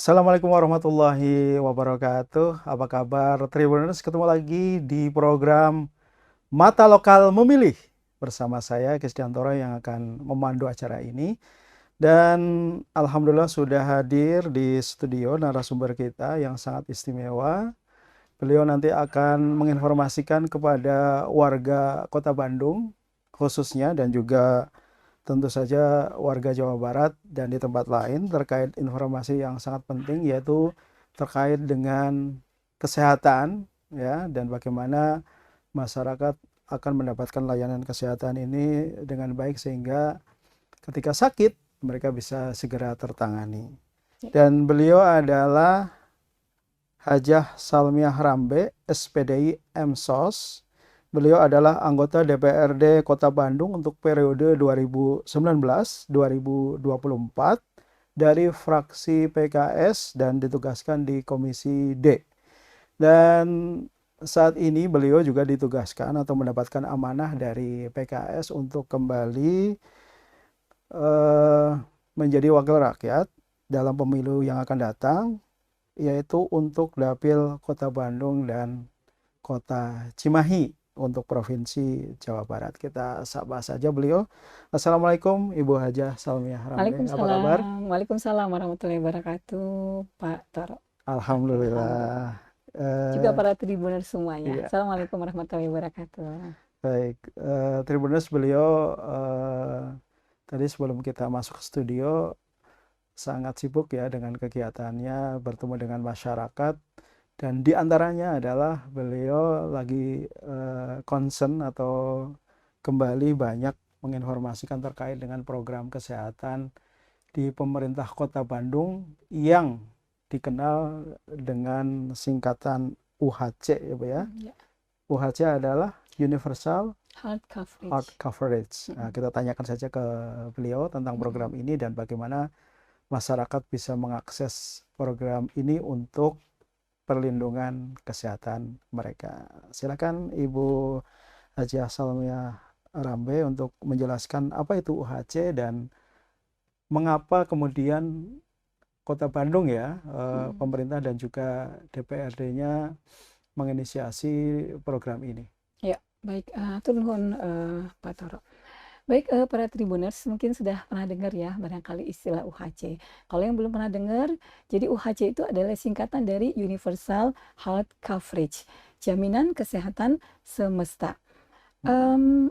Assalamualaikum warahmatullahi wabarakatuh. Apa kabar Tribuners? Ketemu lagi di program Mata Lokal Memilih bersama saya Krisdiantoro yang akan memandu acara ini. Dan alhamdulillah sudah hadir di studio narasumber kita yang sangat istimewa. Beliau nanti akan menginformasikan kepada warga Kota Bandung khususnya dan juga tentu saja warga Jawa Barat dan di tempat lain terkait informasi yang sangat penting, yaitu terkait dengan kesehatan ya, dan bagaimana masyarakat akan mendapatkan layanan kesehatan ini dengan baik sehingga ketika sakit mereka bisa segera tertangani. Dan beliau adalah Hajah Salmiah Rambe, SPDI MSOS. Beliau adalah anggota DPRD Kota Bandung untuk periode 2019-2024 dari fraksi PKS dan ditugaskan di Komisi D. Dan saat ini beliau juga ditugaskan atau mendapatkan amanah dari PKS untuk kembali menjadi wakil rakyat dalam pemilu yang akan datang, yaitu untuk Dapil Kota Bandung dan Kota Cimahi untuk Provinsi Jawa Barat. Kita sapa saja beliau. Assalamualaikum Ibu Hajah Salmiah Rambe. Apa kabar? Waalaikumsalam warahmatullahi wabarakatuh, Pak Toro. Alhamdulillah. Juga para Tribuners semuanya. Iya. Assalamualaikum warahmatullahi wabarakatuh. Baik, Tribuners, beliau tadi sebelum kita masuk ke studio sangat sibuk ya dengan kegiatannya, bertemu dengan masyarakat, dan diantaranya adalah beliau lagi concern atau kembali banyak menginformasikan terkait dengan program kesehatan di pemerintah Kota Bandung yang dikenal dengan singkatan UHC ya Bu ya. UHC adalah Universal Health Coverage. Nah, kita tanyakan saja ke beliau tentang program ini dan bagaimana masyarakat bisa mengakses program ini untuk perlindungan kesehatan mereka. Silakan Ibu Hajah Salmiah Rambe untuk menjelaskan apa itu UHC dan mengapa kemudian Kota Bandung ya, pemerintah dan juga DPRD-nya menginisiasi program ini. Ya, baik, turun Pak Toro. Baik, para Tribuners mungkin sudah pernah dengar ya barangkali istilah UHC. Kalau yang belum pernah dengar, jadi UHC itu adalah singkatan dari Universal Health Coverage, jaminan kesehatan semesta.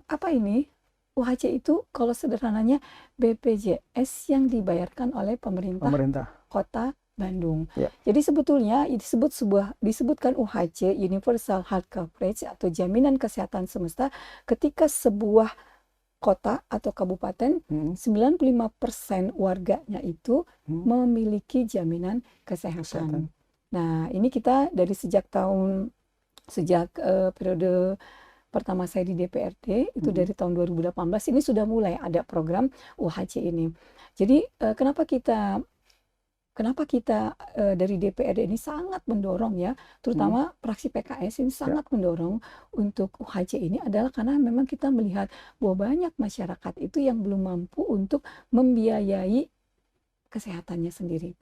Apa ini? UHC itu kalau sederhananya BPJS yang dibayarkan oleh pemerintah Kota Bandung. Ya. Jadi sebetulnya disebutkan UHC, Universal Health Coverage atau jaminan kesehatan semesta ketika sebuah kota atau kabupaten 95% warganya itu memiliki jaminan kesehatan. Nah, ini kita dari sejak periode pertama saya di DPRD itu dari tahun 2018 ini sudah mulai ada program UHC ini. Jadi kenapa kita dari DPRD ini sangat mendorong ya, terutama fraksi PKS ini sangat mendorong untuk UHC ini adalah karena memang kita melihat bahwa banyak masyarakat itu yang belum mampu untuk membiayai kesehatannya sendiri.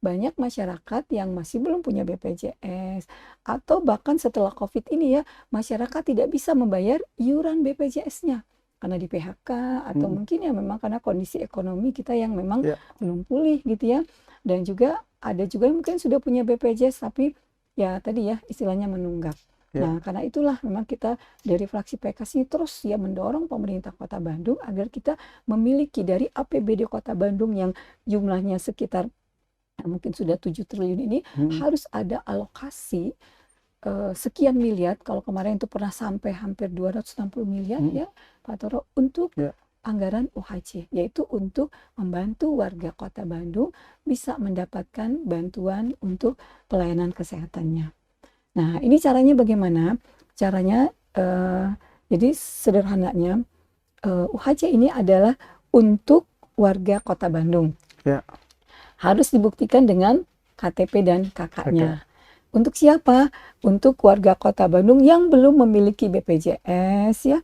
Banyak masyarakat yang masih belum punya BPJS atau bahkan setelah COVID ini ya, masyarakat tidak bisa membayar iuran BPJS-nya karena di PHK atau mungkin ya memang karena kondisi ekonomi kita yang memang belum pulih gitu ya. Dan juga ada juga yang mungkin sudah punya BPJS tapi ya tadi ya istilahnya menunggak. Nah, karena itulah memang kita dari fraksi PKS ini terus ya mendorong pemerintah Kota Bandung agar kita memiliki dari APBD Kota Bandung yang jumlahnya sekitar mungkin sudah 7 triliun ini harus ada alokasi sekian miliar. Kalau kemarin itu pernah sampai hampir 260 miliar ya Pak Toro untuk anggaran UHC, yaitu untuk membantu warga Kota Bandung bisa mendapatkan bantuan untuk pelayanan kesehatannya. Nah, ini caranya bagaimana? Caranya, jadi sederhananya UHC ini adalah untuk warga Kota Bandung. Ya. Harus dibuktikan dengan KTP dan KK-nya. Untuk siapa? Untuk warga Kota Bandung yang belum memiliki BPJS ya.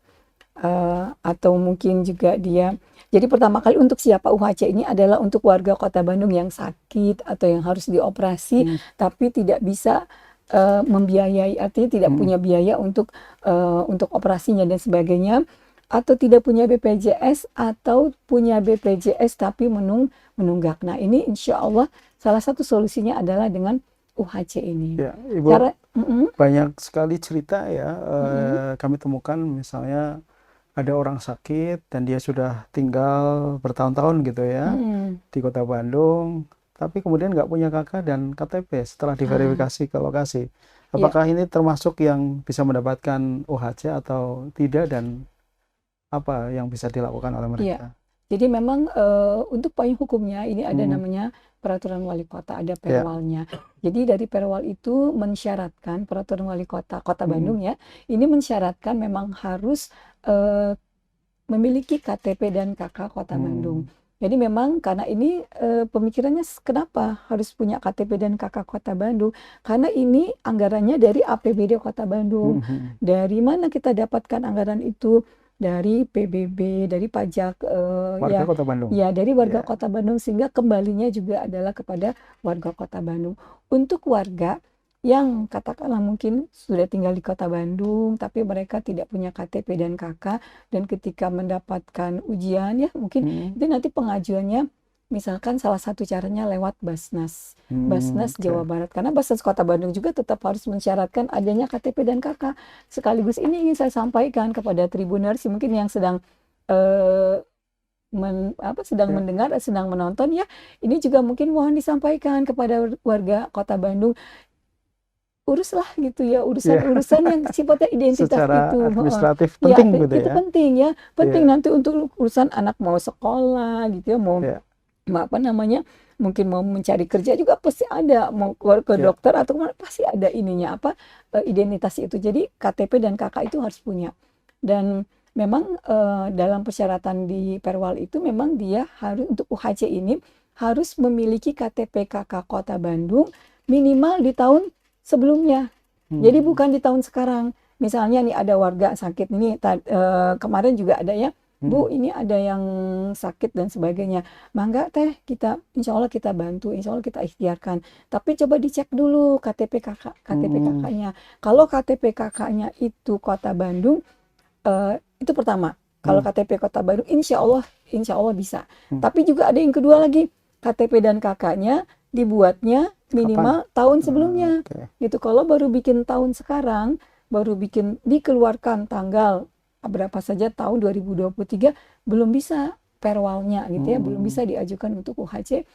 atau mungkin juga dia. Jadi pertama kali untuk siapa UHC ini adalah untuk warga Kota Bandung yang sakit atau yang harus dioperasi tapi tidak bisa membiayai, artinya tidak punya biaya untuk operasinya dan sebagainya, atau tidak punya BPJS atau punya BPJS tapi menunggak. Nah, ini insya Allah salah satu solusinya adalah dengan UHC ini. Ya, Ibu, Cara, banyak sekali cerita ya kami temukan, misalnya ada orang sakit dan dia sudah tinggal bertahun-tahun gitu ya di Kota Bandung, tapi kemudian nggak punya KK dan KTP setelah diverifikasi ke lokasi. Apakah ini termasuk yang bisa mendapatkan UHC atau tidak, dan apa yang bisa dilakukan oleh mereka? Jadi memang untuk payung hukumnya ini ada namanya peraturan wali kota, ada perwalnya. Jadi dari perwal itu mensyaratkan, peraturan wali kota Kota Bandung ya, ini mensyaratkan memang harus memiliki KTP dan KK Kota Bandung. Jadi memang karena ini pemikirannya kenapa harus punya KTP dan KK Kota Bandung? Karena ini anggarannya dari APBD Kota Bandung. Dari mana kita dapatkan anggaran itu? Dari PBB, dari pajak Warga Kota Bandung. Ya, dari warga Kota Bandung, sehingga kembalinya juga adalah kepada warga Kota Bandung. Untuk warga yang katakanlah mungkin sudah tinggal di Kota Bandung tapi mereka tidak punya KTP dan KK, dan ketika mendapatkan ujian ya mungkin itu nanti pengajuannya misalkan salah satu caranya lewat Basnas, Basnas Jawa Barat, karena Basnas Kota Bandung juga tetap harus mensyaratkan adanya KTP dan KK. Sekaligus ini ingin saya sampaikan kepada Tribuners mungkin yang sedang mendengar, sedang menonton ya, ini juga mungkin mohon disampaikan kepada warga Kota Bandung, uruslah gitu ya, urusan yang sifatnya identitas secara itu. administratif penting ya, gitu itu ya. penting ya, penting nanti untuk urusan anak mau sekolah gitu ya, mau apa namanya, mungkin mau mencari kerja juga pasti ada, mau ke dokter atau kemana pasti ada ininya apa identitas itu. Jadi KTP dan KK itu harus punya. Dan memang dalam persyaratan di perwal itu memang dia harus untuk UHC ini harus memiliki KTP KK Kota Bandung minimal di tahun sebelumnya. Jadi bukan di tahun sekarang. Misalnya nih ada warga sakit ini kemarin juga ada ya, Bu, ini ada yang sakit dan sebagainya. Mangga teh, kita insya Allah kita bantu, insya Allah kita ikhtiarkan. Tapi coba dicek dulu KTP KK-nya. Kalau KTP KK-nya itu Kota Bandung, itu pertama. Kalau KTP Kota Bandung, insya Allah bisa. Tapi juga ada yang kedua lagi, KTP dan KK-nya dibuatnya minimal tahun sebelumnya. Gitu. Kalau baru bikin tahun sekarang, baru dikeluarkan tanggal berapa saja tahun 2023, belum bisa perwalnya gitu ya, belum bisa diajukan untuk UHC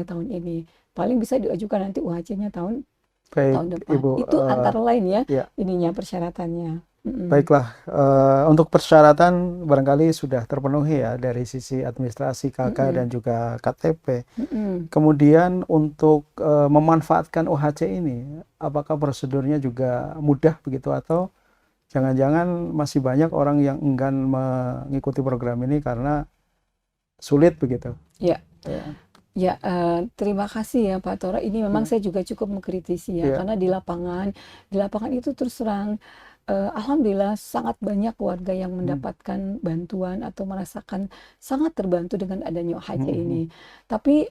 tahun ini. Paling bisa diajukan nanti UHC-nya tahun depan. Ibu, itu antara lain ya, ininya persyaratannya. Baiklah, untuk persyaratan barangkali sudah terpenuhi ya dari sisi administrasi KK dan juga KTP. Kemudian untuk memanfaatkan UHC ini, apakah prosedurnya juga mudah begitu, atau jangan-jangan masih banyak orang yang enggan mengikuti program ini karena sulit begitu? Ya, terima kasih ya Pak Tora. Ini memang saya juga cukup mengkritisi ya, karena di lapangan itu terus terang alhamdulillah sangat banyak warga yang mendapatkan bantuan atau merasakan sangat terbantu dengan adanya UHC ini. Tapi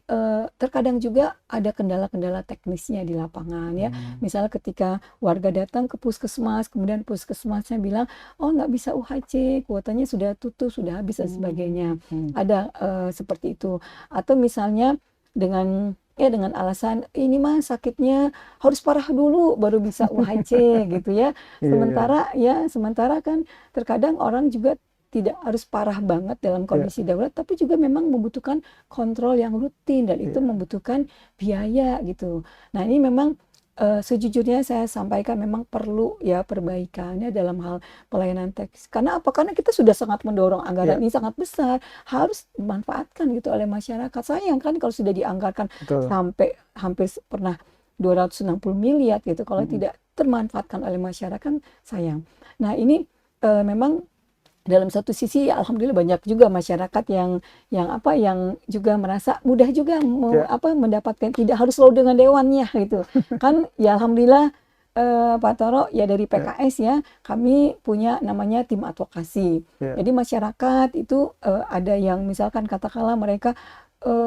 terkadang juga ada kendala-kendala teknisnya di lapangan ya. Misalnya ketika warga datang ke puskesmas, kemudian puskesmasnya bilang, oh nggak bisa UHC, kuotanya sudah tutup, sudah habis dan sebagainya. Ada seperti itu. Atau misalnya dengan alasan ini mah sakitnya harus parah dulu baru bisa UHC gitu ya. Sementara kan terkadang orang juga tidak harus parah banget dalam kondisi darurat, tapi juga memang membutuhkan kontrol yang rutin dan itu membutuhkan biaya gitu. Nah, ini memang sejujurnya saya sampaikan memang perlu ya perbaikannya dalam hal pelayanan teknis. Karena apa? Karena kita sudah sangat mendorong anggaran ini sangat besar, harus dimanfaatkan gitu oleh masyarakat. Sayang kan kalau sudah dianggarkan sampai hampir pernah 260 miliar gitu, kalau tidak termanfaatkan oleh masyarakat, sayang. Nah, ini memang dalam satu sisi ya alhamdulillah banyak juga masyarakat yang juga merasa mudah juga mendapatkan, tidak harus selalu dengan dewannya gitu kan ya. Alhamdulillah Pak Toro, ya dari Ya, PKS ya, kami punya namanya tim advokasi. ya, Jadi masyarakat itu ada yang misalkan katakanlah mereka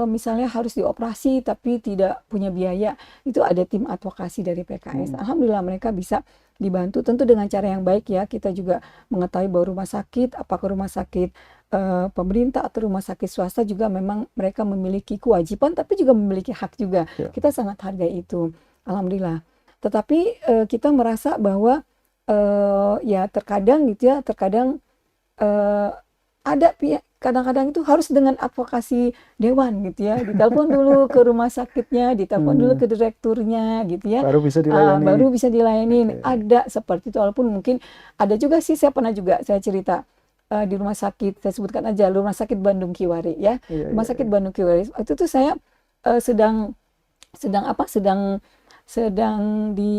misalnya harus dioperasi tapi tidak punya biaya, itu ada tim advokasi dari PKS. mm, Alhamdulillah mereka bisa dibantu tentu dengan cara yang baik ya. Kita juga mengetahui bahwa rumah sakit, apakah rumah sakit pemerintah atau rumah sakit swasta juga memang mereka memiliki kewajiban tapi juga memiliki hak juga. ya, Kita sangat hargai itu. Alhamdulillah. Tetapi kita merasa bahwa ya terkadang gitu ya, terkadang eh, ada pihak kadang-kadang itu harus dengan advokasi dewan gitu ya, ditelepon dulu ke rumah sakitnya, ditelepon dulu mm, ke direkturnya gitu ya, baru bisa dilayani. baru bisa dilayani. Oke. Ada seperti itu, walaupun mungkin ada juga sih, saya pernah juga saya cerita di rumah sakit, saya sebutkan aja rumah sakit Bandung Kiwari ya, Iya, rumah iya, sakit iya. Bandung Kiwari itu tuh saya sedang sedang apa sedang sedang di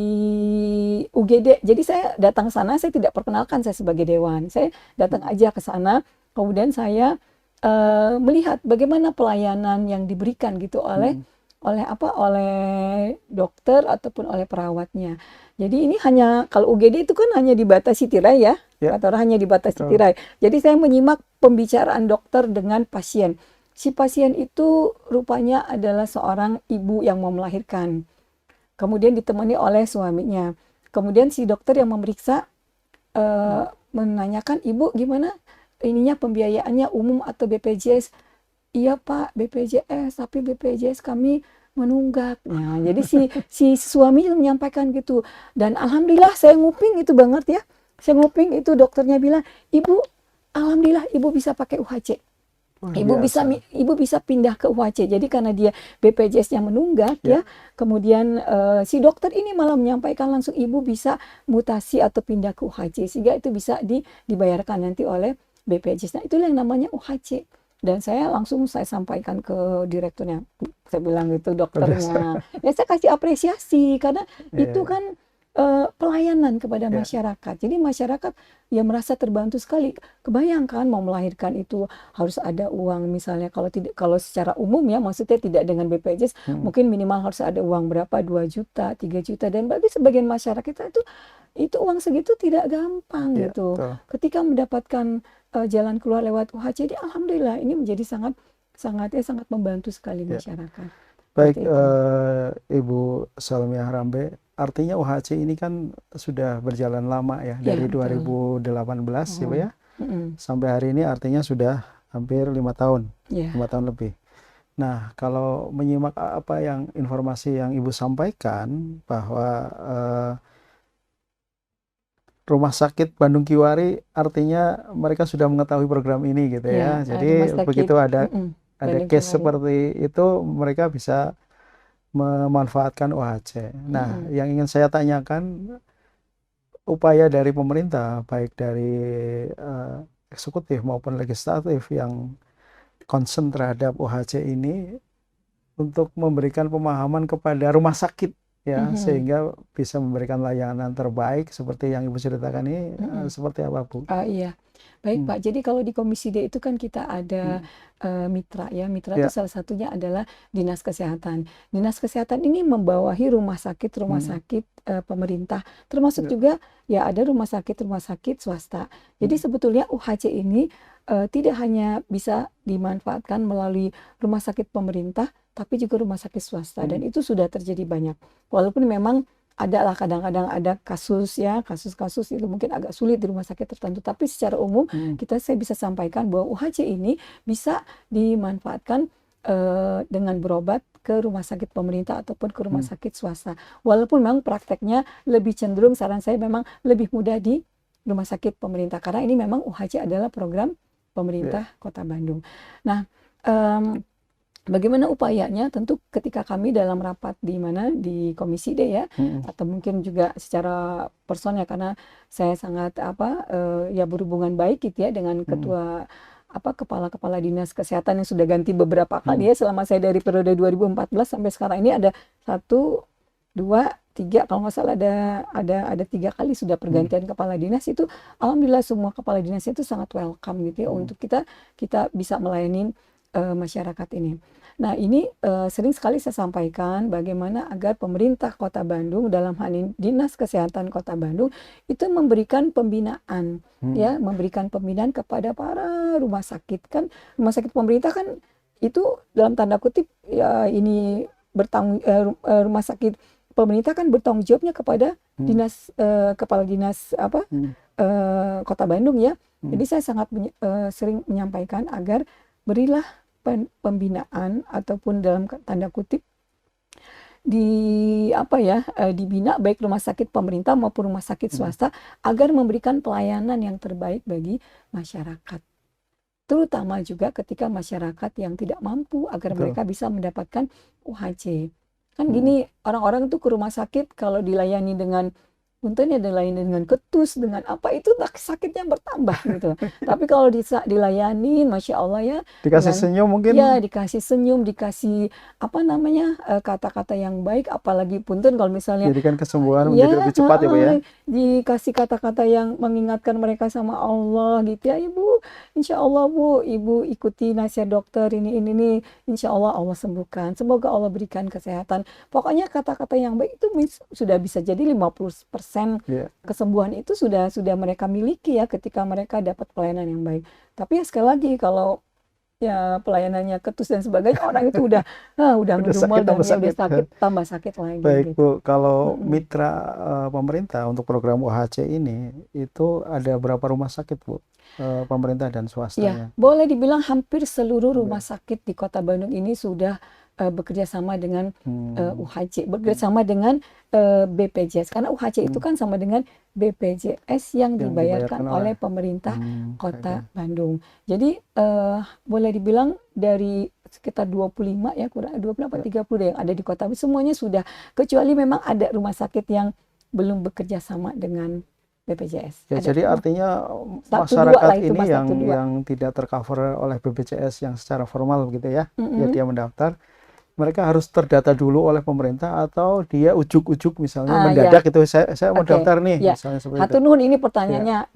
UGD. Jadi saya datang ke sana, saya tidak perkenalkan saya sebagai dewan. Saya datang Mm, aja ke sana, kemudian saya melihat bagaimana pelayanan yang diberikan gitu oleh mm, oleh apa oleh dokter ataupun oleh perawatnya. Jadi ini hanya kalau UGD itu kan hanya dibatasi tirai ya, ya, kata orang hanya dibatasi betul. tirai. Jadi saya menyimak pembicaraan dokter dengan pasien. Si pasien itu rupanya adalah seorang ibu yang mau melahirkan. Kemudian ditemani oleh suaminya. Kemudian si dokter yang memeriksa Mm, menanyakan, "Ibu gimana ininya pembiayaannya umum atau BPJS?" "Iya Pak, BPJS, tapi BPJS kami menunggak." Nah, jadi si suami menyampaikan gitu. Dan alhamdulillah saya nguping itu banget ya. Saya nguping itu dokternya bilang, "Ibu, alhamdulillah Ibu bisa pakai UHC. luar biasa. Ibu bisa pindah ke UHC." Jadi karena dia BPJS-nya menunggak Ya, ya, kemudian si dokter ini malah menyampaikan langsung ibu bisa mutasi atau pindah ke UHC sehingga itu bisa dibayarkan nanti oleh BPJS. Nah, itu yang namanya UHC. Dan saya sampaikan ke direkturnya. Saya bilang gitu luar biasa. dokternya. Ya saya kasih apresiasi karena Iya, itu iya, kan pelayanan kepada iya, masyarakat. Jadi masyarakat ya merasa terbantu sekali. Kebayangkan mau melahirkan itu harus ada uang, misalnya kalau secara umum ya, maksudnya tidak dengan BPJS, mm, mungkin minimal harus ada uang berapa, 2 juta 3 juta, dan bagi sebagian masyarakat kita itu uang segitu tidak gampang iya, gitu. betul. Ketika mendapatkan jalan keluar lewat UHC, jadi alhamdulillah ini menjadi sangat sangat sangat membantu sekali Ya. masyarakat. Baik, Seperti itu. Ibu Salmiah Rambe, artinya UHC ini kan sudah berjalan lama ya, Ya, dari betul. 2018 ya Pak Oh. ya, Mm-mm. sampai hari ini artinya sudah hampir 5 tahun, Ya. 5 tahun lebih. Nah, kalau menyimak apa yang informasi yang Ibu sampaikan bahwa Rumah Sakit Bandung Kiwari artinya mereka sudah mengetahui program ini gitu Ya, ya. rumah Jadi sakit begitu ada Bandung case Kiwari. seperti itu mereka bisa memanfaatkan OHC. Nah, Mm-mm. yang ingin saya tanyakan upaya dari pemerintah baik dari eh, eksekutif maupun legislatif yang concern terhadap OHC ini untuk memberikan pemahaman kepada rumah sakit ya Mhm. sehingga bisa memberikan layanan terbaik seperti yang Ibu ceritakan ini Mhm. seperti apa Bu? Iya. Baik Hmm, Pak, jadi kalau di Komisi D itu kan kita ada hmm, mitra ya. Mitra itu ya, salah satunya adalah Dinas Kesehatan. Dinas Kesehatan ini membawahi rumah hmm, sakit pemerintah, termasuk ya, juga ya ada rumah sakit swasta. Jadi hmm, sebetulnya UHC ini tidak hanya bisa dimanfaatkan melalui rumah sakit pemerintah, tapi juga rumah sakit swasta. hmm, Dan itu sudah terjadi banyak. Walaupun memang ada lah kadang-kadang ada kasus ya, kasus-kasus itu mungkin agak sulit di rumah sakit tertentu, tapi secara umum hmm, saya bisa sampaikan bahwa UHC ini bisa dimanfaatkan dengan berobat ke rumah sakit pemerintah ataupun ke rumah hmm, sakit swasta. Walaupun memang prakteknya lebih cenderung, saran saya memang lebih mudah di rumah sakit pemerintah karena ini memang UHC adalah program ya, pemerintah Kota Bandung. Nah, bagaimana upayanya? Tentu ketika kami dalam rapat di mana di Komisi D ya, hmm, atau mungkin juga secara personal karena saya sangat ya berhubungan baik gitu ya dengan hmm, ketua kepala-kepala dinas kesehatan yang sudah ganti beberapa hmm, kali ya selama saya dari periode 2014 sampai sekarang ini ada satu, dua, tiga, kalau nggak salah ada 3 kali sudah hmm, pergantian kepala dinas itu. Alhamdulillah semua kepala dinas itu sangat welcome gitu ya hmm, untuk kita kita bisa melayani masyarakat ini. Nah, ini sering sekali saya sampaikan bagaimana agar pemerintah Kota Bandung, dalam hal ini Dinas Kesehatan Kota Bandung, itu memberikan pembinaan, ya, memberikan pembinaan kepada para rumah sakit. Kan rumah sakit pemerintah kan itu dalam tanda kutip ya ini rumah sakit pemerintah kan bertanggung jawabnya kepada dinas kepala dinas Kota Bandung ya. Jadi saya sangat sering menyampaikan agar berilah pembinaan ataupun dalam tanda kutip dibina baik rumah sakit pemerintah maupun rumah sakit swasta agar memberikan pelayanan yang terbaik bagi masyarakat. Terutama juga ketika masyarakat yang tidak mampu agar mereka bisa mendapatkan UHC. Kan gini, orang-orang tuh ke rumah sakit kalau dilayani dengan punten ya dilayani dengan ketus, dengan apa itu sakitnya bertambah gitu. Tapi kalau dilayani, Masya Allah ya. Dikasih senyum mungkin? Ya, dikasih senyum, dikasih kata-kata yang baik, apalagi punten kalau misalnya jadikan kesembuhan menjadi lebih cepat ya Bu ya. Dikasih kata-kata yang mengingatkan mereka sama Allah gitu ya, Ibu. Insya Allah Bu, Ibu ikuti nasihat dokter ini nih. Insya Allah Allah sembuhkan. Semoga Allah berikan kesehatan. Pokoknya kata-kata yang baik itu sudah bisa jadi 50% kesembuhan itu sudah mereka miliki ya ketika mereka dapat pelayanan yang baik. Tapi ya sekali lagi kalau ya pelayanannya ketus dan sebagainya, orang itu udah ngedumel dan udah sakit tambah sakit lagi. Baik Bu, kalau mitra pemerintah untuk program UHC ini itu ada berapa rumah sakit Bu? Pemerintah dan swastanya? Ya, boleh dibilang hampir seluruh rumah sakit di Kota Bandung ini sudah bekerja sama dengan UHC, bekerja sama dengan BPJS, karena UHC itu kan sama dengan BPJS yang dibayarkan oleh pemerintah Kota Bandung. Jadi boleh dibilang dari sekitar 25 ya, kurang 25 atau 30 deh yang ada di Kota Bandung, semuanya sudah, kecuali memang ada rumah sakit yang belum bekerja sama dengan BPJS. Ya, jadi artinya masyarakat ini yang tidak tercover oleh BPJS yang secara formal gitu ya, ya dia mendaftar, mereka harus terdata dulu oleh pemerintah atau dia ujuk-ujuk misalnya mendadak itu saya mau daftar nih misalnya seperti itu. Nuhun, ini pertanyaannya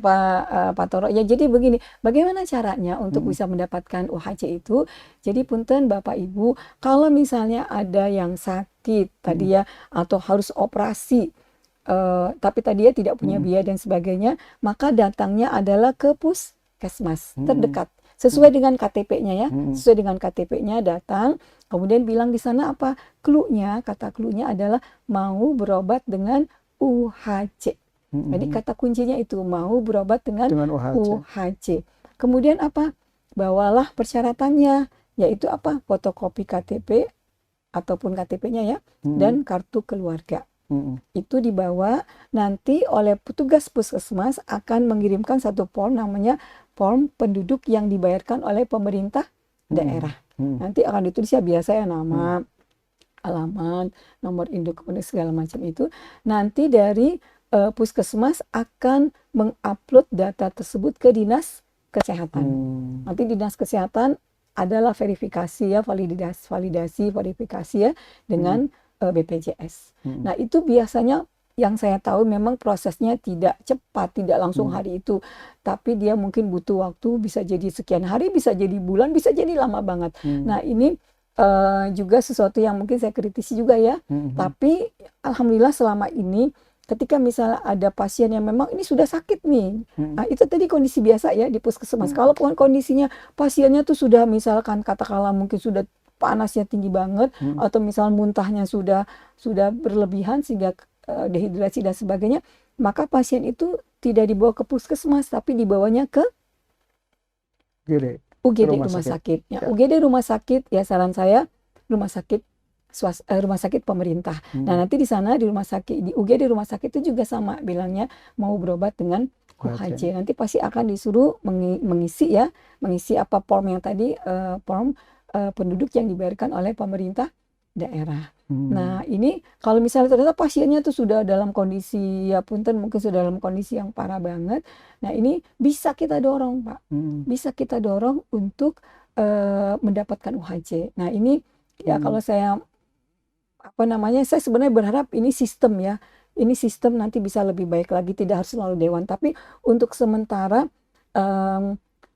Pak Toro. Ya, jadi begini, bagaimana caranya untuk bisa mendapatkan UHC itu? Jadi punten Bapak Ibu, kalau misalnya ada yang sakit tadi ya atau harus operasi tapi tadi ya tidak punya biaya dan sebagainya, maka datangnya adalah ke puskesmas terdekat. Sesuai dengan KTP-nya ya, sesuai dengan KTP-nya datang, kemudian bilang di sana apa? Kata clue-nya adalah mau berobat dengan UHC. Jadi kata kuncinya itu mau berobat dengan UHC. Kemudian apa? Bawalah persyaratannya, yaitu apa? Fotokopi KTP ataupun KTP-nya ya, dan kartu keluarga. Itu dibawa, nanti oleh petugas puskesmas akan mengirimkan satu form namanya form penduduk yang dibayarkan oleh pemerintah daerah. Nanti akan ditulis ya biasa ya nama, alamat, nomor induk, segala macam itu. Nanti dari puskesmas akan mengupload data tersebut ke dinas kesehatan. Nanti dinas kesehatan adalah verifikasi ya, validasi verifikasi ya dengan BPJS. Nah, itu biasanya yang saya tahu memang prosesnya tidak cepat, tidak langsung hari itu, tapi dia mungkin butuh waktu, bisa jadi sekian hari, bisa jadi bulan, bisa jadi lama banget. Nah, ini juga sesuatu yang mungkin saya kritisi juga ya, tapi alhamdulillah selama ini ketika misalnya ada pasien yang memang ini sudah sakit nih, nah, itu tadi kondisi biasa ya di puskesmas. Kalau kondisinya pasiennya tuh sudah misalkan katakanlah mungkin sudah panasnya tinggi banget, atau misal muntahnya sudah berlebihan sehingga dehidrasi dan sebagainya, maka pasien itu tidak dibawa ke puskesmas tapi dibawanya ke UGD rumah sakit. Ya, UGD rumah sakit ya, saran saya rumah sakit pemerintah. Nah, nanti di sana di UGD rumah sakit itu juga sama bilangnya mau berobat dengan UHC. Nanti pasti akan disuruh mengisi apa form yang tadi, form penduduk yang dibayarkan oleh pemerintah daerah. Nah, ini kalau misalnya ternyata pasiennya tuh sudah dalam kondisi ya punten, mungkin sudah dalam kondisi yang parah banget. Nah, ini bisa kita dorong, Pak. Bisa kita dorong untuk mendapatkan UHC. Nah, ini ya kalau saya saya sebenarnya berharap ini sistem ya. Ini sistem nanti bisa lebih baik lagi, tidak harus selalu dewan, tapi untuk sementara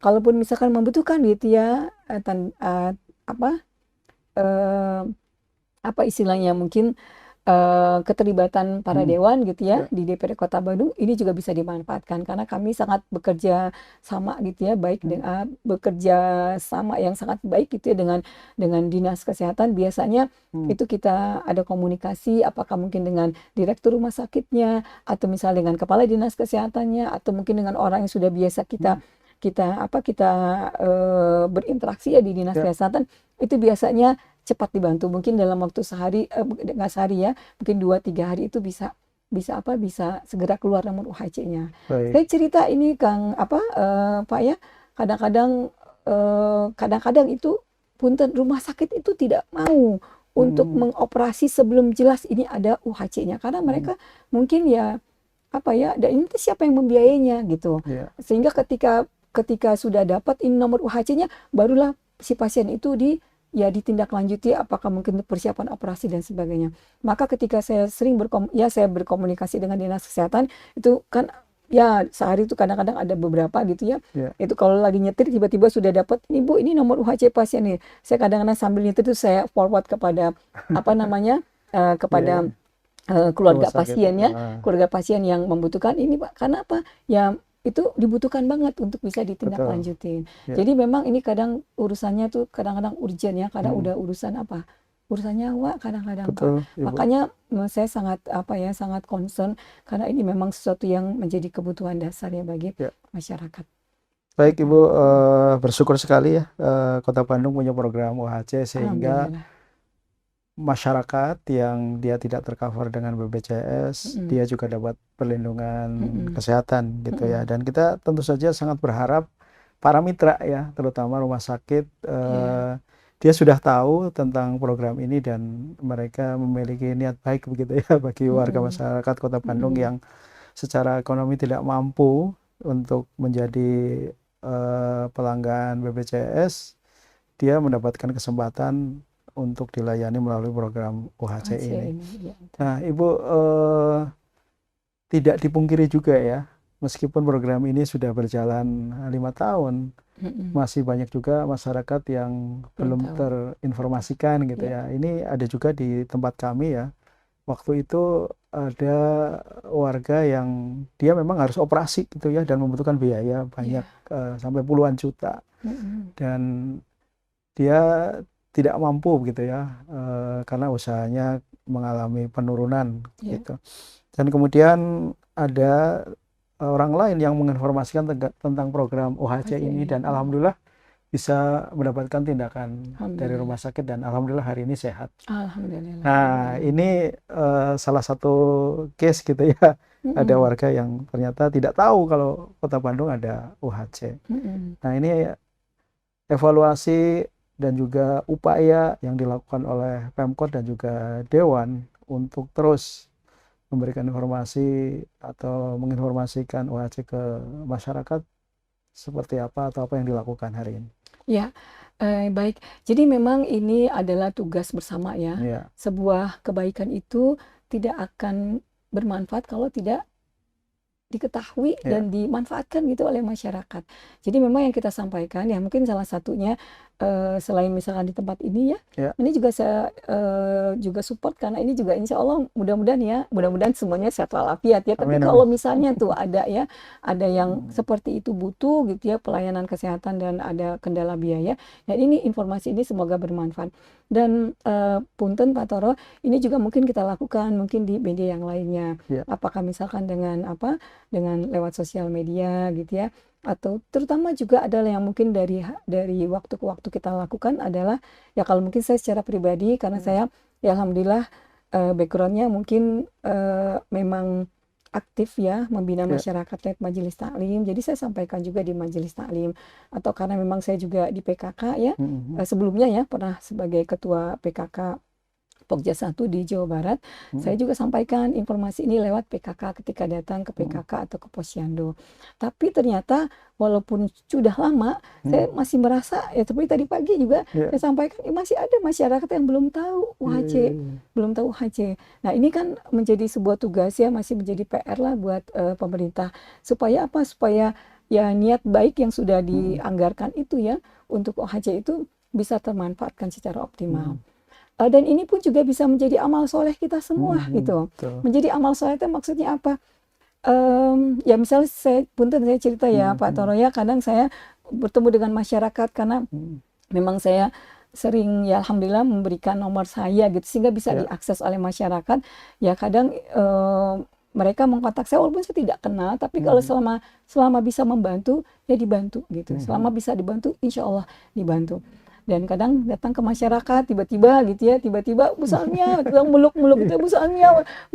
kalaupun misalkan membutuhkan gitu ya, apa eh, apa istilahnya mungkin keterlibatan para dewan gitu ya di DPRD Kota Bandung ini juga bisa dimanfaatkan karena kami sangat bekerja sama gitu ya, baik dengan bekerja sama yang sangat baik gitu ya dengan dinas kesehatan. Biasanya itu kita ada komunikasi apakah mungkin dengan direktur rumah sakitnya atau misalnya dengan kepala dinas kesehatannya atau mungkin dengan orang yang sudah biasa kita berinteraksi ya di dinas kesehatan, itu biasanya cepat dibantu. Mungkin dalam waktu sehari, nggak sehari ya, mungkin 2-3 hari itu bisa segera keluar nomor UHC-nya. Baik. Saya cerita ini Kang Pak ya, kadang-kadang itu punten rumah sakit itu tidak mau untuk mengoperasi sebelum jelas ini ada UHC-nya karena mereka mungkin ya dan ini tuh siapa yang membiayainya gitu. Sehingga ketika sudah dapat ini nomor UHC-nya, barulah si pasien itu ditindaklanjuti apakah mungkin persiapan operasi dan sebagainya. Maka ketika saya saya berkomunikasi dengan dinas kesehatan itu kan ya sehari itu kadang-kadang ada beberapa gitu ya. Itu kalau lagi nyetir tiba-tiba sudah dapat ini Bu, ini nomor UHC pasien nih. Saya kadang-kadang sambil nyetir itu saya forward kepada kepada keluarga pasien ya, keluarga pasien yang membutuhkan ini Pak. Karena apa? Ya itu dibutuhkan banget untuk bisa ditindaklanjutin. Jadi memang ini kadang urusannya tuh kadang-kadang urgent ya, karena udah urusan nyawa kadang-kadang Pak. Makanya saya sangat concern karena ini memang sesuatu yang menjadi kebutuhan dasar ya bagi masyarakat. Baik Ibu, bersyukur sekali ya Kota Bandung punya program UHC sehingga masyarakat yang dia tidak tercover dengan BPJS, dia juga dapat perlindungan kesehatan gitu ya. Dan kita tentu saja sangat berharap para mitra ya, terutama rumah sakit, dia sudah tahu tentang program ini dan mereka memiliki niat baik begitu ya bagi warga masyarakat Kota Bandung yang secara ekonomi tidak mampu untuk menjadi pelanggan BPJS, dia mendapatkan kesempatan untuk dilayani melalui program UHC ini. Nah, Ibu, tidak dipungkiri juga ya, meskipun program ini sudah berjalan 5 tahun, masih banyak juga masyarakat yang belum terinformasikan gitu ya. Ini ada juga di tempat kami ya. Waktu itu ada warga yang dia memang harus operasi gitu ya dan membutuhkan biaya banyak sampai puluhan juta. Dan dia tidak mampu gitu ya karena usahanya mengalami penurunan gitu. Dan kemudian ada orang lain yang menginformasikan tentang program UHC ini dan alhamdulillah bisa mendapatkan tindakan dari rumah sakit dan alhamdulillah hari ini sehat. Alhamdulillah. Nah, ini salah satu case gitu ya. Ada warga yang ternyata tidak tahu kalau Kota Bandung ada UHC. Nah, ini evaluasi dan juga upaya yang dilakukan oleh Pemkot dan juga Dewan untuk terus memberikan informasi atau menginformasikan UHC ke masyarakat seperti apa atau apa yang dilakukan hari ini. Ya, baik. Jadi memang ini adalah tugas bersama ya. Sebuah kebaikan itu tidak akan bermanfaat kalau tidak diketahui dan dimanfaatkan gitu oleh masyarakat. Jadi memang yang kita sampaikan ya mungkin salah satunya selain misalkan di tempat ini ini juga saya juga support karena ini juga insya Allah mudah-mudahan semuanya sehat walafiat ya. Tapi kalau misalnya tuh ada yang seperti itu butuh gitu ya pelayanan kesehatan dan ada kendala biaya, ya ini informasi ini semoga bermanfaat. Dan punten Pak Toro, ini juga mungkin kita lakukan mungkin di media yang lainnya. Apakah misalkan dengan lewat sosial media gitu ya, atau terutama juga adalah yang mungkin dari waktu ke waktu kita lakukan adalah ya kalau mungkin saya secara pribadi karena saya ya alhamdulillah backgroundnya mungkin memang aktif ya membina masyarakat lewat majelis taklim, jadi saya sampaikan juga di majelis taklim, atau karena memang saya juga di PKK ya sebelumnya ya pernah sebagai ketua PKK Pokja 1 di Jawa Barat, saya juga sampaikan informasi ini lewat PKK ketika datang ke PKK atau ke Posyandu. Tapi ternyata walaupun sudah lama, saya masih merasa ya seperti tadi pagi juga saya sampaikan masih ada masyarakat yang belum tahu UHC, belum tahu UHC. Nah ini kan menjadi sebuah tugas ya, masih menjadi PR lah buat pemerintah supaya apa? Supaya ya niat baik yang sudah dianggarkan itu ya untuk OHC itu bisa termanfaatkan secara optimal. Dan ini pun juga bisa menjadi amal soleh kita semua gitu. Betul. Menjadi amal soleh itu maksudnya apa? Ya misalnya saya cerita ya Pak Toro ya, kadang saya bertemu dengan masyarakat karena memang saya sering ya alhamdulillah memberikan nomor saya gitu sehingga bisa diakses oleh masyarakat. Ya kadang mereka mengkontak saya walaupun saya tidak kenal, tapi kalau selama bisa membantu ya dibantu gitu. Selama bisa dibantu insya Allah dibantu. Dan kadang datang ke masyarakat tiba-tiba gitu ya, tiba-tiba Bu Salmia meluk-meluk itu, Bu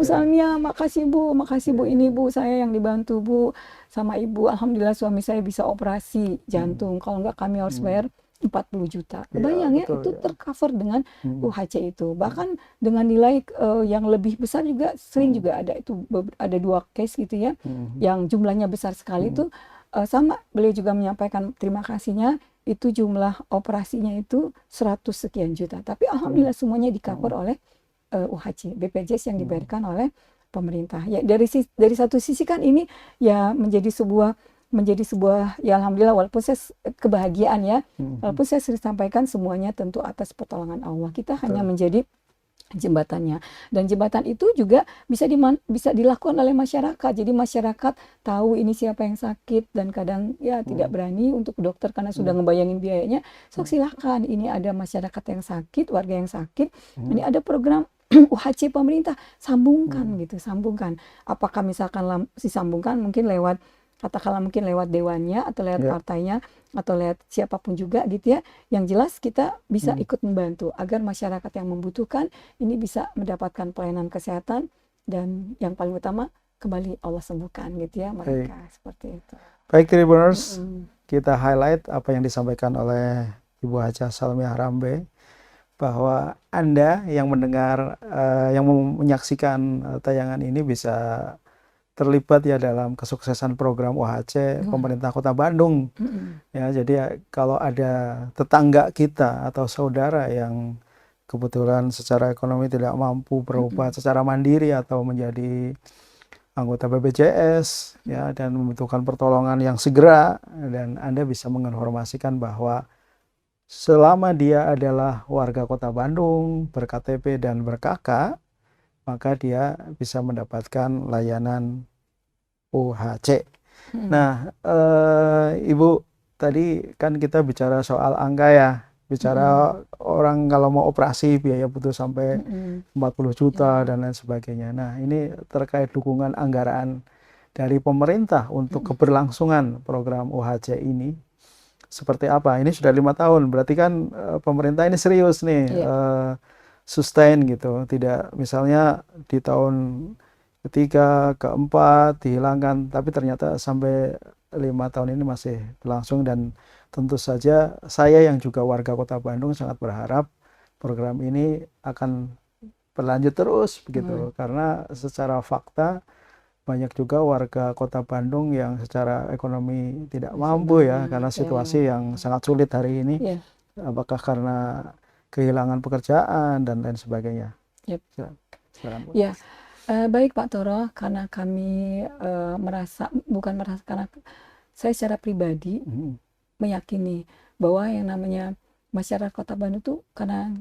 Salmia makasih Bu, ini Bu saya yang dibantu Bu sama Ibu, alhamdulillah suami saya bisa operasi jantung, kalau enggak kami harus bayar 40 juta. Kebayang ya, itu tercover dengan UHC itu. Bahkan dengan nilai yang lebih besar juga sering juga ada, itu ada 2 case gitu ya, yang jumlahnya besar sekali itu. Sama beliau juga menyampaikan terima kasihnya, itu jumlah operasinya itu 100 sekian juta. Tapi alhamdulillah semuanya di-cover oleh UHC, BPJS yang dibayarkan oleh pemerintah. Ya dari satu sisi kan ini ya menjadi sebuah ya alhamdulillah, walaupun saya kebahagiaan ya. Walaupun saya sering sampaikan semuanya tentu atas pertolongan Allah. Kita hanya menjadi jembatannya, dan jembatan itu juga bisa dilakukan oleh masyarakat. Jadi masyarakat tahu ini siapa yang sakit dan kadang ya tidak berani untuk ke dokter karena sudah ngebayangin biayanya. So silakan, ini ada masyarakat yang sakit, warga yang sakit, ini ada program UHC pemerintah, sambungkan gitu, sambungkan. Apakah misalkan disambungkan mungkin lewat, katakanlah mungkin lewat dewannya atau lewat partainya atau lewat siapapun juga gitu ya. Yang jelas kita bisa ikut membantu agar masyarakat yang membutuhkan ini bisa mendapatkan pelayanan kesehatan, dan yang paling utama kembali Allah sembuhkan gitu ya mereka. Seperti itu. Baik Tribuners, kita highlight apa yang disampaikan oleh Ibu Haja Salmiah Rambe, bahwa Anda yang mendengar, yang menyaksikan tayangan ini bisa terlibat ya dalam kesuksesan program UHC pemerintah Kota Bandung. Ya, jadi kalau ada tetangga kita atau saudara yang kebetulan secara ekonomi tidak mampu berobat secara mandiri atau menjadi anggota BPJS ya, dan membutuhkan pertolongan yang segera, dan Anda bisa menginformasikan bahwa selama dia adalah warga Kota Bandung, ber-KTP dan ber-KK, maka dia bisa mendapatkan layanan UHC. Nah, Ibu, tadi kan kita bicara soal angka ya, bicara orang kalau mau operasi biaya butuh sampai 40 juta dan lain sebagainya. Nah, ini terkait dukungan anggaran dari pemerintah untuk keberlangsungan program UHC ini seperti apa? Ini sudah 5 tahun, berarti kan pemerintah ini serius nih, sustain gitu, tidak misalnya di tahun ketiga, keempat dihilangkan, tapi ternyata sampai 5 tahun ini masih berlangsung. Dan tentu saja saya yang juga warga Kota Bandung sangat berharap program ini akan berlanjut terus begitu, karena secara fakta banyak juga warga Kota Bandung yang secara ekonomi tidak mampu ya, karena situasi yang sangat sulit hari ini. Apakah karena kehilangan pekerjaan dan lain sebagainya. Silakan, Bu. Ya, baik Pak Toro, karena kami karena saya secara pribadi meyakini bahwa yang namanya masyarakat Kota Bandung itu, karena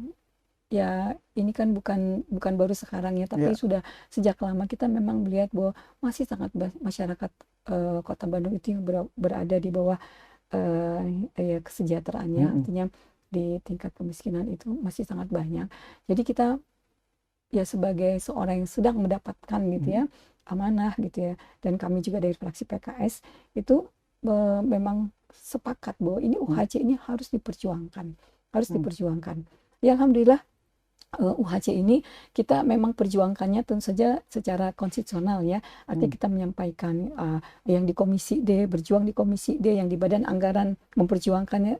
ya ini kan bukan baru sekarang ya, tapi sudah sejak lama kita memang melihat bahwa masih sangat masyarakat Kota Bandung itu yang berada di bawah ya kesejahteraannya, artinya di tingkat kemiskinan itu masih sangat banyak. Jadi kita ya sebagai seorang yang sedang mendapatkan gitu ya amanah gitu ya, dan kami juga dari fraksi PKS itu memang sepakat bahwa ini UHC ini harus diperjuangkan, Ya alhamdulillah UHC ini kita memang perjuangkannya tentu saja secara konstitusional ya, artinya kita menyampaikan yang di Komisi D, berjuang di Komisi D, yang di Badan Anggaran memperjuangkannya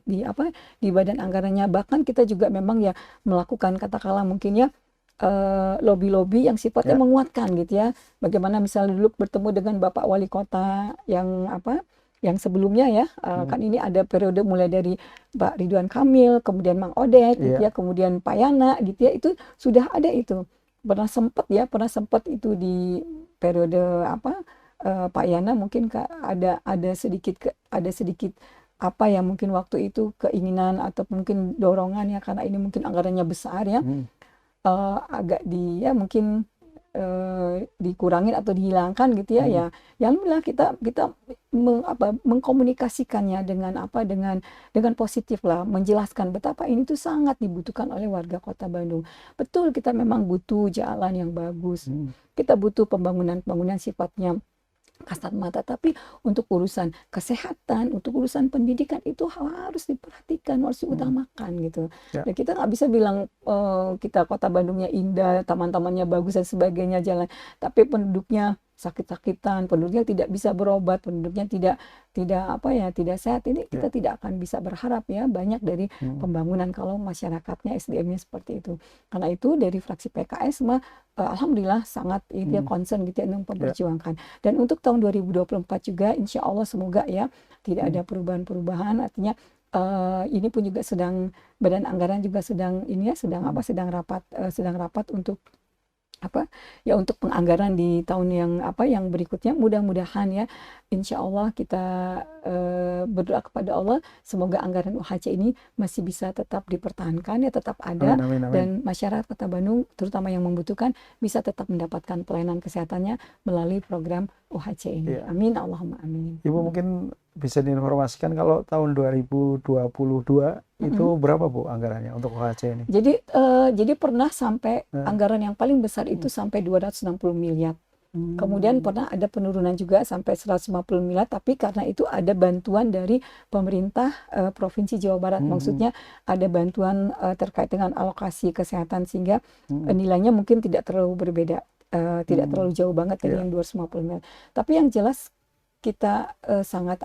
di Badan Anggarannya, bahkan kita juga memang ya melakukan katakanlah mungkin ya lobby-lobby yang sifatnya menguatkan gitu ya. Bagaimana misalnya dulu bertemu dengan Bapak Wali Kota yang sebelumnya ya, kan ini ada periode mulai dari Pak Ridwan Kamil, kemudian Mang Odet gitu ya, kemudian Pak Yana gitu ya, itu sudah ada itu. Pernah sempat itu di periode Pak Yana mungkin ada sedikit apa ya, mungkin waktu itu keinginan atau mungkin dorongan ya, karena ini mungkin anggarannya besar ya, agak mungkin dikurangin atau dihilangkan gitu ya. Ya alhamdulillah kita mengkomunikasikannya dengan positif lah, menjelaskan betapa ini tuh sangat dibutuhkan oleh warga Kota Bandung. Betul, kita memang butuh jalan yang bagus, kita butuh pembangunan sifatnya kasat mata, tapi untuk urusan kesehatan, untuk urusan pendidikan itu harus diperhatikan, harus diutamakan gitu. Dan kita nggak bisa bilang kita Kota Bandungnya indah, taman-tamannya bagus dan sebagainya jalan, tapi penduduknya sakit-sakitan, penduduknya tidak bisa berobat, penduduknya tidak sehat. Ini kita tidak akan bisa berharap ya banyak dari pembangunan kalau masyarakatnya SDM-nya seperti itu. Karena itu dari fraksi PKS alhamdulillah sangat concern gitu ya, memperjuangkan. Dan untuk tahun 2024 juga insya Allah semoga ya tidak ada perubahan-perubahan, artinya ini pun juga Badan Anggaran juga sedang rapat untuk untuk penganggaran di tahun yang berikutnya. Mudah-mudahan ya insya Allah kita berdoa kepada Allah semoga anggaran UHC ini masih bisa tetap dipertahankan ya, tetap ada. Amin. Dan masyarakat Kota Bandung terutama yang membutuhkan bisa tetap mendapatkan pelayanan kesehatannya melalui program UHC ini. Amin, Allahumma amin. Ibu mungkin bisa diinformasikan kalau tahun 2022 itu berapa Bu anggarannya untuk UHC ini? Jadi pernah sampai anggaran yang paling besar itu sampai 260 miliar. Kemudian pernah ada penurunan juga sampai 150 miliar, tapi karena itu ada bantuan dari pemerintah Provinsi Jawa Barat. Maksudnya ada bantuan terkait dengan alokasi kesehatan sehingga nilainya mungkin tidak terlalu berbeda, tidak terlalu jauh banget dari yang 250 miliar. Tapi yang jelas kita sangat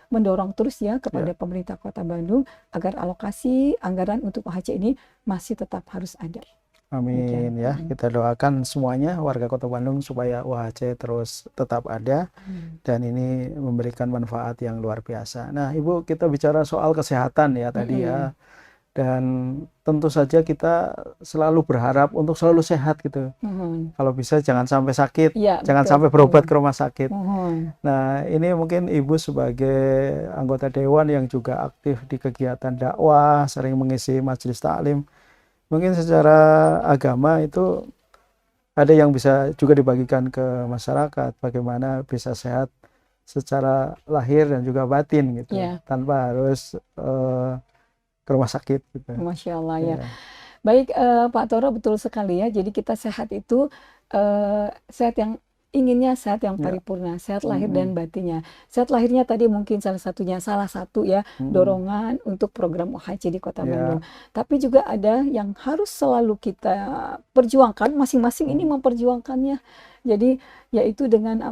mendorong terus ya kepada pemerintah Kota Bandung agar alokasi anggaran untuk UHC ini masih tetap harus ada. Amin ya, kita doakan semuanya warga Kota Bandung supaya UHC terus tetap ada dan ini memberikan manfaat yang luar biasa. Nah Ibu, kita bicara soal kesehatan ya tadi ya, dan tentu saja kita selalu berharap untuk selalu sehat gitu. Kalau bisa jangan sampai sakit, jangan sampai berobat ke rumah sakit. Nah ini mungkin Ibu sebagai anggota dewan yang juga aktif di kegiatan dakwah, sering mengisi majelis taklim, mungkin secara agama itu ada yang bisa juga dibagikan ke masyarakat, bagaimana bisa sehat secara lahir dan juga batin gitu, tanpa harus ke rumah sakit gitu. Masya Allah ya. Baik Pak Toro, betul sekali ya. Jadi kita sehat itu sehat yang inginnya sehat yang paripurna, sehat lahir dan batinnya. Sehat lahirnya tadi mungkin salah satu ya dorongan untuk program UHC di Kota Bandung. Tapi juga ada yang harus selalu kita perjuangkan, masing-masing ini memperjuangkannya. Jadi yaitu dengan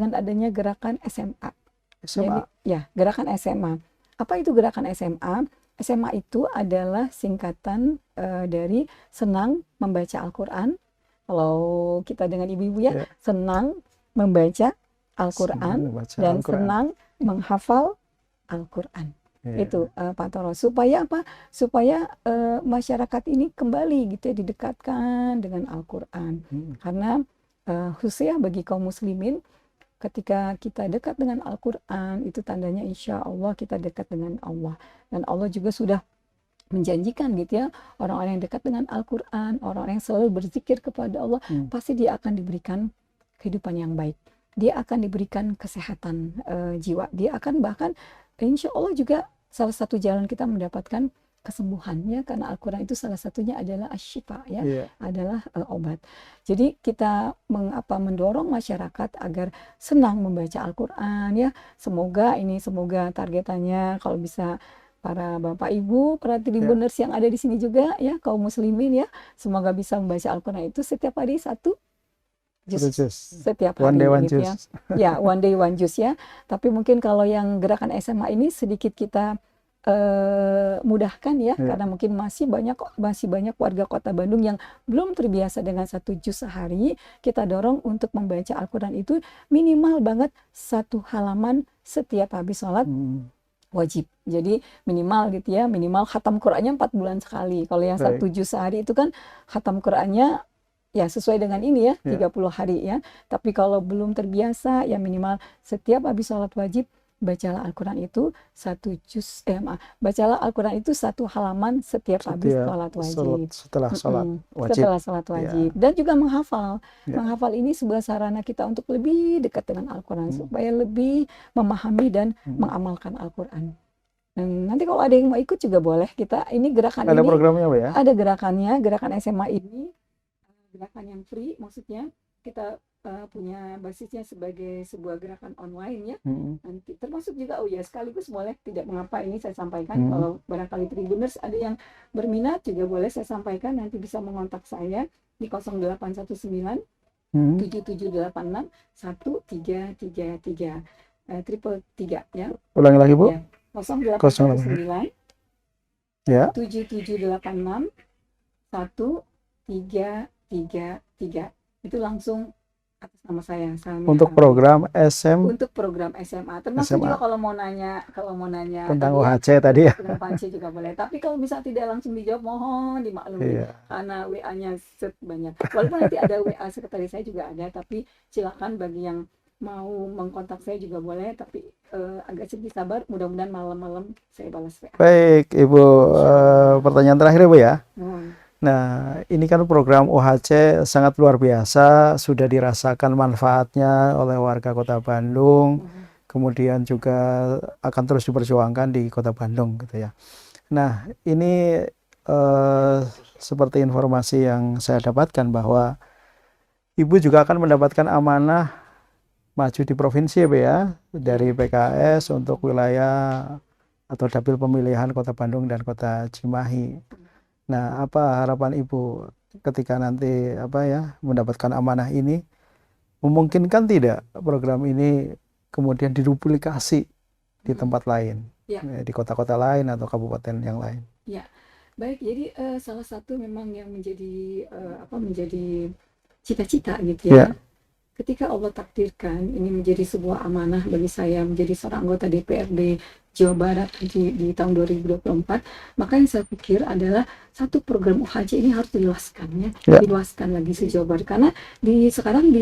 adanya gerakan SMA. Jadi ya, gerakan SMA. Apa itu gerakan SMA? SMA itu adalah singkatan dari senang membaca Al-Quran. Kalau kita dengan ibu-ibu ya, senang membaca Al-Quran dan senang menghafal Al-Quran. Itu Pak Toro. Supaya apa? Supaya masyarakat ini kembali gitu ya, didekatkan dengan Al-Quran. Karena khususnya bagi kaum muslimin, ketika kita dekat dengan Al-Quran, itu tandanya insya Allah kita dekat dengan Allah. Dan Allah juga sudah menjanjikan gitu ya, orang-orang yang dekat dengan Al-Quran, orang-orang yang selalu berzikir kepada Allah, pasti dia akan diberikan kehidupan yang baik. Dia akan diberikan kesehatan jiwa. Dia akan bahkan insya Allah juga salah satu jalan kita mendapatkan kesembuhannya, karena Al-Quran itu salah satunya adalah asyifa ya, adalah obat. Jadi kita mendorong masyarakat agar senang membaca Al-Quran ya. Semoga targetannya kalau bisa para Bapak Ibu, para Tribuners yang ada di sini juga ya, kaum muslimin ya, semoga bisa membaca Al-Quran itu setiap hari satu juz, setiap hari gitu ya. Ya, one day one juz ya. Tapi mungkin kalau yang gerakan SMA ini sedikit kita mudahkan ya, karena mungkin masih banyak warga Kota Bandung yang belum terbiasa dengan satu juz sehari. Kita dorong untuk membaca Al-Quran itu minimal banget satu halaman setiap habis sholat wajib. Jadi minimal gitu ya, minimal khatam Qurannya 4 bulan sekali. Kalau yang satu juz sehari itu kan khatam Qurannya ya sesuai dengan ini ya, Ya. 30 hari ya. Tapi kalau belum terbiasa ya minimal setiap habis sholat wajib bacalah Al-Quran itu bacalah Al-Quran itu 1 halaman setiap habis sholat wajib. Setelah sholat wajib. Setelah sholat wajib. Ya. Dan juga menghafal. Ya. Menghafal ini sebuah sarana kita untuk lebih dekat dengan Al-Quran, supaya lebih memahami dan mengamalkan Al-Quran. Dan nanti kalau ada yang mau ikut juga boleh. Kita ini gerakan Ada ini programnya Mbak ya? ada gerakannya, gerakan SMA ini gerakan yang free, maksudnya kita punya basisnya sebagai sebuah gerakan online ya. Nanti termasuk juga sekaligus boleh, tidak mengapa ini saya sampaikan, kalau barangkali Tribuners ada yang berminat juga boleh saya sampaikan, nanti bisa mengontak saya di 0819 7786 1333 333 ya. Ulangi lagi Bu. Ya. 0819 ya. 7786 1333. Itu langsung atas nama saya. Untuk program Untuk program SMA. Termasuk juga kalau mau nanya tentang UHC tadi ya. Tentang UHC juga boleh. Tapi kalau misal tidak langsung dijawab, mohon dimaklumi karena WA-nya banyak. Walaupun nanti ada WA sekretaris saya juga ada, tapi silakan bagi yang mau mengkontak saya juga boleh, tapi agak sedikit sabar, mudah-mudahan malam-malam saya balas WA. Baik Ibu, pertanyaan terakhir Bu ya. Nah, ini kan program UHC sangat luar biasa, sudah dirasakan manfaatnya oleh warga Kota Bandung, kemudian juga akan terus diperjuangkan di Kota Bandung gitu ya. Nah, ini seperti informasi yang saya dapatkan bahwa Ibu juga akan mendapatkan amanah maju di provinsi ya Bu ya, dari PKS untuk wilayah atau dapil pemilihan Kota Bandung dan Kota Cimahi. Nah, apa harapan Ibu ketika nanti mendapatkan amanah ini? Memungkinkan tidak program ini kemudian diduplikasi di tempat lain, di kota-kota lain atau kabupaten yang lain? Ya, baik. Jadi salah satu memang yang menjadi cita-cita gitu ya. Ketika Allah takdirkan ini menjadi sebuah amanah bagi saya menjadi seorang anggota DPRD Jawa Barat di tahun 2024, maka yang saya pikir adalah satu program UHC ini harus diluaskan diluaskan lagi se Jawa Barat, karena sekarang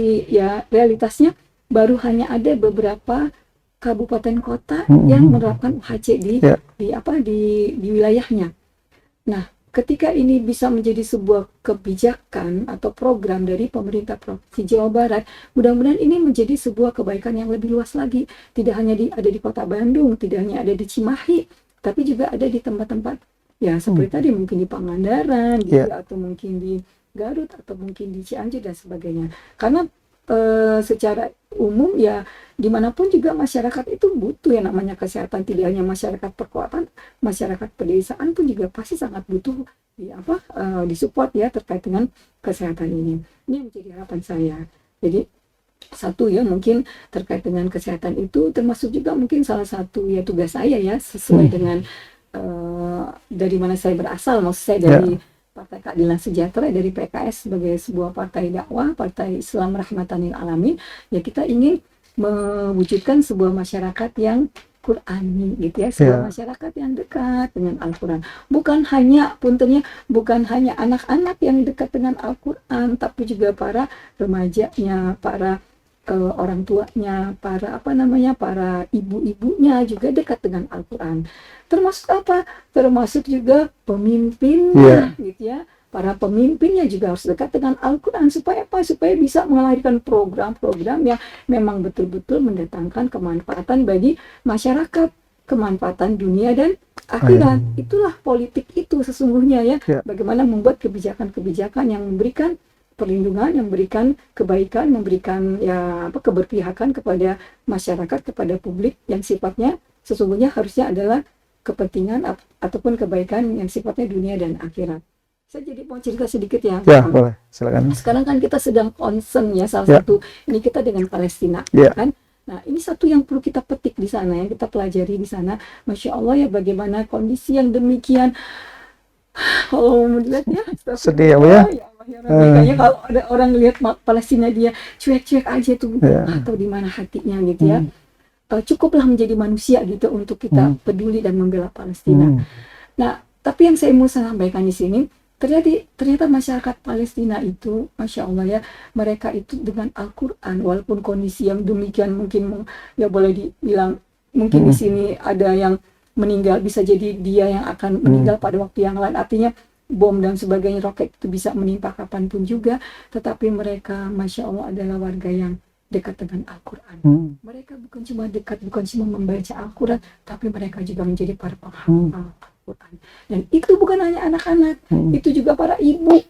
realitasnya baru hanya ada beberapa kabupaten kota yang menerapkan UHC di wilayahnya. Nah, ketika ini bisa menjadi sebuah kebijakan atau program dari pemerintah Provinsi Jawa Barat, mudah-mudahan ini menjadi sebuah kebaikan yang lebih luas lagi. Tidak hanya ada di Kota Bandung, tidak hanya ada di Cimahi, tapi juga ada di tempat-tempat seperti tadi mungkin di Pangandaran, gitu, atau mungkin di Garut, atau mungkin di Cianjur dan sebagainya. Karena secara umum dimanapun juga masyarakat itu butuh yang namanya kesehatan, tidak hanya masyarakat perkotaan, masyarakat pedesaan pun juga pasti sangat butuh disupport terkait dengan kesehatan ini. Ini menjadi harapan saya. Jadi satu mungkin terkait dengan kesehatan itu termasuk juga mungkin salah satu tugas saya sesuai dengan dari mana saya berasal, maksud saya dari Partai Keadilan Sejahtera, dari PKS sebagai sebuah partai dakwah, partai Islam rahmatan lil alamin, kita ingin mewujudkan sebuah masyarakat yang Qurani gitu sebuah masyarakat yang dekat dengan Al-Quran. Bukan hanya anak-anak yang dekat dengan Al-Quran, tapi juga para remajanya, para orang tuanya, para ibu-ibunya juga dekat dengan Al-Quran. Termasuk juga pemimpinnya para pemimpinnya juga harus dekat dengan Al-Quran. Supaya bisa melahirkan program-program yang memang betul-betul mendatangkan kemanfaatan bagi masyarakat, kemanfaatan dunia dan akhirat. Itulah politik itu sesungguhnya bagaimana membuat kebijakan-kebijakan yang memberikan perlindungan, yang memberikan kebaikan, memberikan keberpihakan kepada masyarakat, kepada publik, yang sifatnya sesungguhnya harusnya adalah kepentingan ataupun kebaikan yang sifatnya dunia dan akhirat. Saya jadi mau cerita sedikit ya. Boleh, silakan. Sekarang kan kita sedang concern salah satu ini kita dengan Palestina kan. Nah, ini satu yang perlu kita petik di sana, yang kita pelajari di sana. Masya Allah bagaimana kondisi yang demikian. Kalau melihat sedih ya Bu ya. Makanya kalau ada orang lihat Palestina dia cuek-cuek aja tuh, atau di mana hatinya gitu cukuplah menjadi manusia gitu untuk kita peduli dan membela Palestina. Nah, tapi yang saya mau sampaikan di sini, ternyata masyarakat Palestina itu, Masya Allah ya, mereka itu dengan Al-Quran, walaupun kondisi yang demikian mungkin ya boleh dibilang mungkin di sini ada yang meninggal, bisa jadi dia yang akan meninggal pada waktu yang lain, artinya bom dan sebagainya, roket itu bisa menimpa kapanpun juga, tetapi mereka Masya Allah adalah warga yang dekat dengan Al-Quran. Mereka bukan cuma dekat, bukan cuma membaca Al-Quran, tapi mereka juga menjadi para penghafal Al-Quran. Dan itu bukan hanya anak-anak, itu juga para ibu.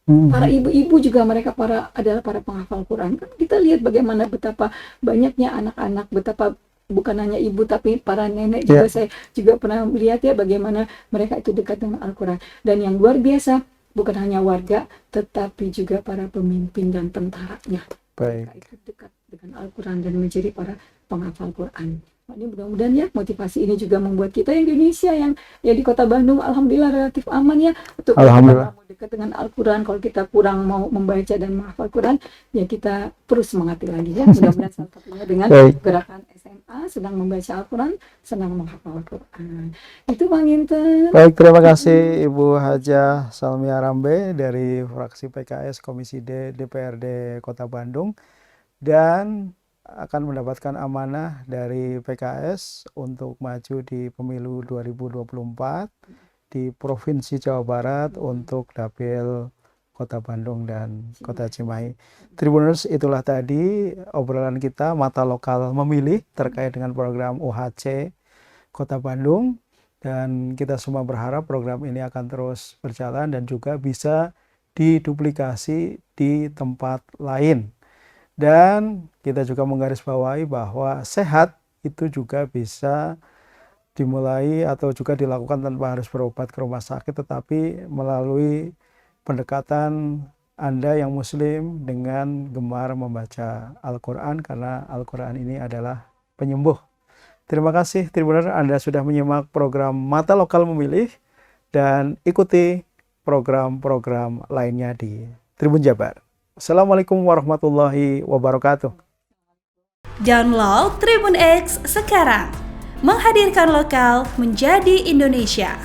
Para ibu-ibu juga mereka adalah para penghafal Quran. Kan kita lihat bagaimana betapa banyaknya anak-anak, betapa bukan hanya ibu tapi para nenek juga, saya juga pernah melihat ya bagaimana mereka itu dekat dengan Al-Quran. Dan yang luar biasa, bukan hanya warga tetapi juga para pemimpin dan tentaranya. Mereka itu dekat dengan Al-Quran dan menjadi para penghafal Quran. Ini mudah-mudahan ya motivasi ini juga membuat kita yang di Indonesia yang ya di Kota Bandung alhamdulillah relatif aman ya untuk kita mau dekat dengan Al-Quran. Kalau kita kurang mau membaca dan menghafal Quran, ya kita terus semangati lagi ya. Mudah-mudahan salah satunya dengan gerakan SMA sedang membaca Al-Quran, sedang menghafal Al-Quran. Itu Bang Inten. Baik, terima kasih Ibu Hajah Salmia Rambe dari fraksi PKS Komisi D DPRD Kota Bandung, dan akan mendapatkan amanah dari PKS untuk maju di pemilu 2024 di Provinsi Jawa Barat untuk Dapil Kota Bandung dan Kota Cimahi. Tribuners, itulah tadi obrolan kita Mata Lokal Memilih terkait dengan program UHC Kota Bandung, dan kita semua berharap program ini akan terus berjalan dan juga bisa diduplikasi di tempat lain. Dan kita juga menggarisbawahi bahwa sehat itu juga bisa dimulai atau juga dilakukan tanpa harus berobat ke rumah sakit, tetapi melalui pendekatan Anda yang Muslim dengan gemar membaca Al-Quran, karena Al-Quran ini adalah penyembuh. Terima kasih Tribuner, Anda sudah menyimak program Mata Lokal Memilih, dan ikuti program-program lainnya di Tribun Jabar. Assalamualaikum warahmatullahi wabarakatuh. Download Tribun X sekarang, menghadirkan lokal menjadi Indonesia.